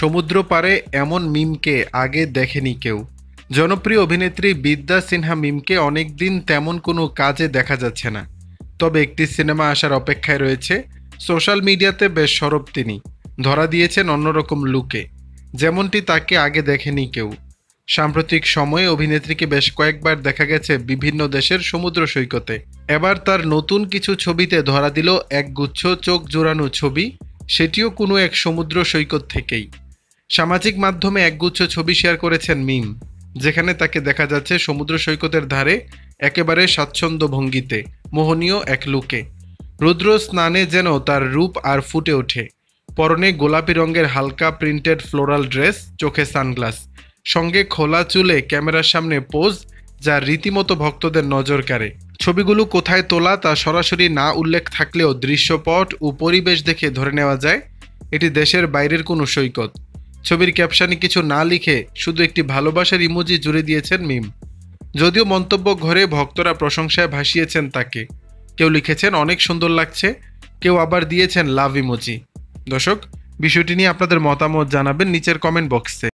সমুদ্র পাড়ে এমন মিমকে আগে দেখেনি কেউ। জনপ্রিয় অভিনেত্রী বিদ্যা সিনহা মিমকে অনেকদিন তেমন কোনো কাজে দেখা যাচ্ছে না। তবে একটি সিনেমা আসার অপেক্ষায় রয়েছে। সোশ্যাল মিডিয়াতে বেশ সরব তিনি। ধরা দিয়েছেন অন্যরকম লুকে, যেমনটি তাকে আগে দেখেনি কেউ। সাম্প্রতিক সময়ে অভিনেত্রীকে বেশ কয়েকবার দেখা গেছে বিভিন্ন দেশের সমুদ্র সৈকতে। এবার তার নতুন কিছু ছবিতে ধরা দিল একগুচ্ছ চোখ জোড়ানো ছবি, সেটিও কোনো এক সমুদ্র সৈকত থেকেই। সামাজিক মাধ্যমে একগুচ্ছ ছবি শেয়ার করেছেন মিম, যেখানে তাকে দেখা যাচ্ছে সমুদ্র সৈকতের ধারে একেবারে স্বাচ্ছন্দ্য ভঙ্গিতে, মোহনীয় এক লুকে। রুদ্র স্নানে যেন তার রূপ আর ফুটে ওঠে। পরনে গোলাপি রঙের হালকা প্রিন্টেড ফ্লোরাল ড্রেস, চোখে সানগ্লাস, সঙ্গে খোলা চুলে ক্যামেরার সামনে পোজ, যা রীতিমতো ভক্তদের নজর কাড়ে। ছবিগুলো কোথায় তোলা তা সরাসরি না উল্লেখ থাকলেও দৃশ্যপট ও পরিবেশ দেখে ধরে নেওয়া যায় এটি দেশের বাইরের কোনো সৈকত। ছবির ক্যাপশনে কিছু না লিখে শুধু একটি ভালোবাসার ইমোজি জুড়ে দিয়েছেন মিম। যদিও মন্তব্য ঘরে ভক্তরা প্রশংসায় ভাসিয়েছেন তাকে। কেউ লিখেছেন অনেক সুন্দর লাগছে, কেউ আবার দিয়েছেন লাভ ইমোজি। দর্শক, বিষয়টি নিয়ে আপনাদের মতামত জানাবেন নিচের কমেন্ট বক্সে।